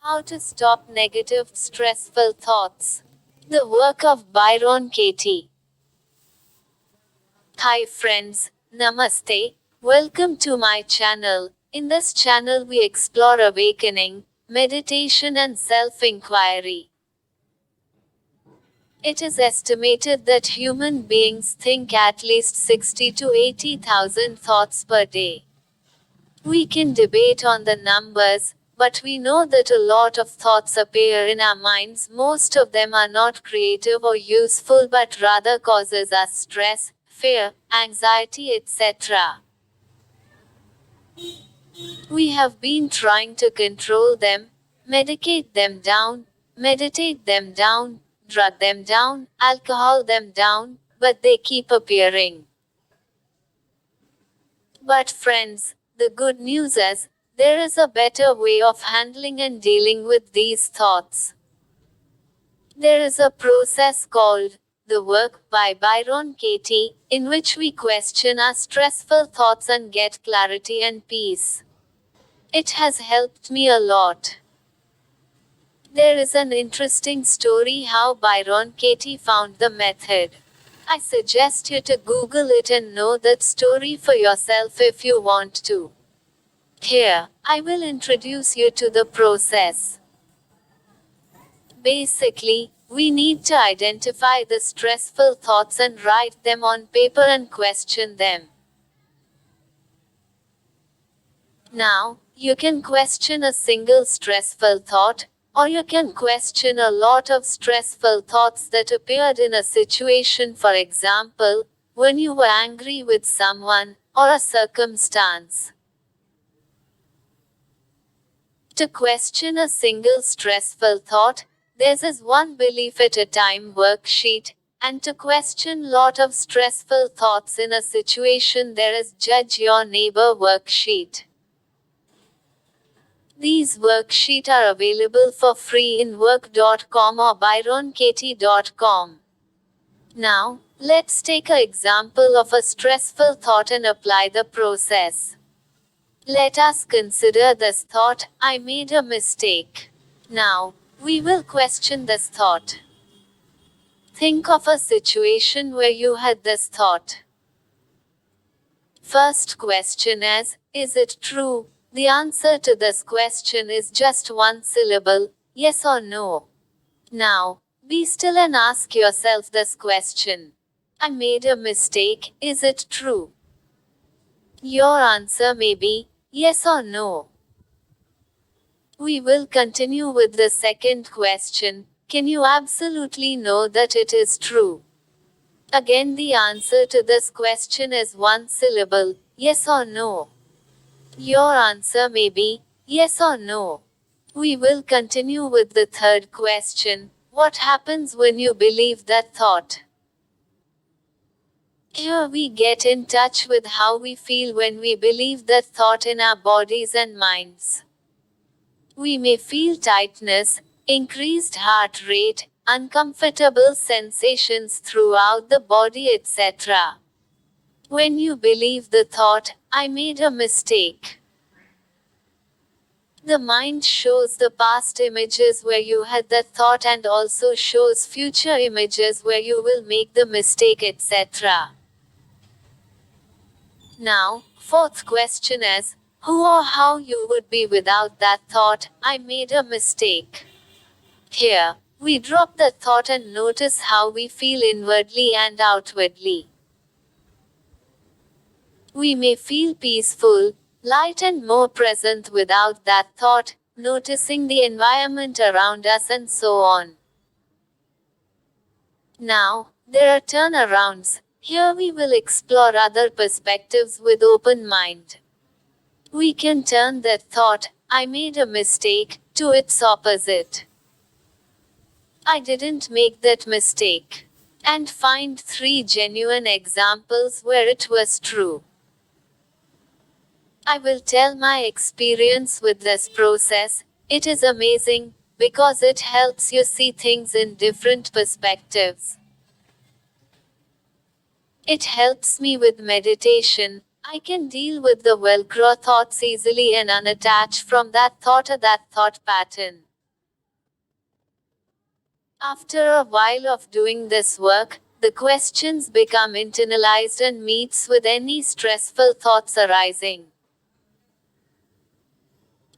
How to Stop Negative, Stressful Thoughts. The work of Byron Katie. Hi friends, Namaste. Welcome to my channel. In this channel we explore awakening, meditation and self-inquiry. It is estimated that human beings think at least 60 to 80,000 thoughts per day. We can debate on the numbers, but we know that a lot of thoughts appear in our minds. Most of them are not creative or useful but rather causes us stress, fear, anxiety, etc. We have been trying to control them, medicate them down, meditate them down, drug them down, alcohol them down, but they keep appearing. But friends, the good news is, there is a better way of handling and dealing with these thoughts. There is a process called The Work by Byron Katie, in which we question our stressful thoughts and get clarity and peace. It has helped me a lot. There is an interesting story how Byron Katie found the method. I suggest you to Google it and know that story for yourself if you want to. Here, I will introduce you to the process. Basically, we need to identify the stressful thoughts and write them on paper and question them. Now, you can question a single stressful thought, or you can question a lot of stressful thoughts that appeared in a situation, for example, when you were angry with someone, or a circumstance. To question a single stressful thought, there's is one belief at a time worksheet, and to question lot of stressful thoughts in a situation there is judge your neighbor worksheet. These worksheets are available for free in work.com or byronkatie.com. Now, let's take an example of a stressful thought and apply the process. Let us consider this thought, I made a mistake. Now, we will question this thought. Think of a situation where you had this thought. First question is it true? The answer to this question is just one syllable, yes or no. Now, be still and ask yourself this question. I made a mistake, is it true? Your answer may be, yes or no. We will continue with the second question, can you absolutely know that it is true? Again the answer to this question is one syllable, yes or no. Your answer may be, yes or no. We will continue with the third question, what happens when you believe that thought? Here we get in touch with how we feel when we believe that thought in our bodies and minds. We may feel tightness, increased heart rate, uncomfortable sensations throughout the body, etc. When you believe the thought, I made a mistake. The mind shows the past images where you had that thought and also shows future images where you will make the mistake, etc. Now, fourth question is, who or how you would be without that thought, I made a mistake. Here, we drop the thought and notice how we feel inwardly and outwardly. We may feel peaceful, light and more present without that thought, noticing the environment around us and so on. Now, there are turnarounds. Here we will explore other perspectives with open mind. We can turn that thought, I made a mistake, to its opposite. I didn't make that mistake. And find 3 genuine examples where it was true. I will tell my experience with this process. It is amazing, because it helps you see things in different perspectives. It helps me with meditation. I can deal with the Velcro thoughts easily and unattach from that thought or that thought pattern. After a while of doing this work, the questions become internalized and meets with any stressful thoughts arising.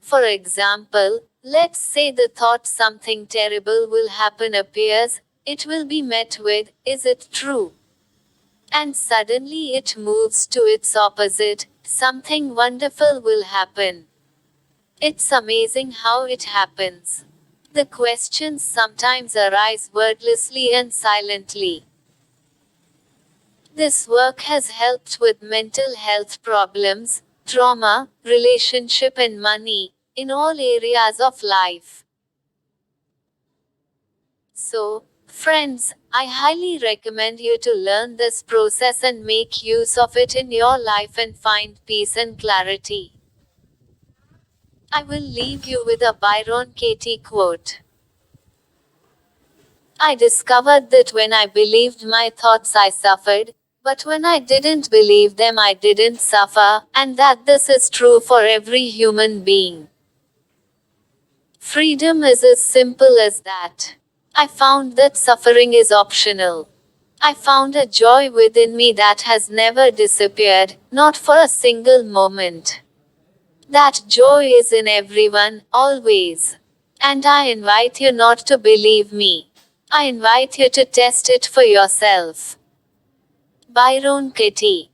For example, let's say the thought something terrible will happen appears, it will be met with, is it true? And suddenly it moves to its opposite, something wonderful will happen. It's amazing how it happens. The questions sometimes arise wordlessly and silently. This work has helped with mental health problems, trauma, relationship, and money, in all areas of life. So, friends, I highly recommend you to learn this process and make use of it in your life and find peace and clarity. I will leave you with a Byron Katie quote. I discovered that when I believed my thoughts I suffered, but when I didn't believe them I didn't suffer, and that this is true for every human being. Freedom is as simple as that. I found that suffering is optional. I found a joy within me that has never disappeared, not for a single moment. That joy is in everyone, always. And I invite you not to believe me. I invite you to test it for yourself. Byron Katie.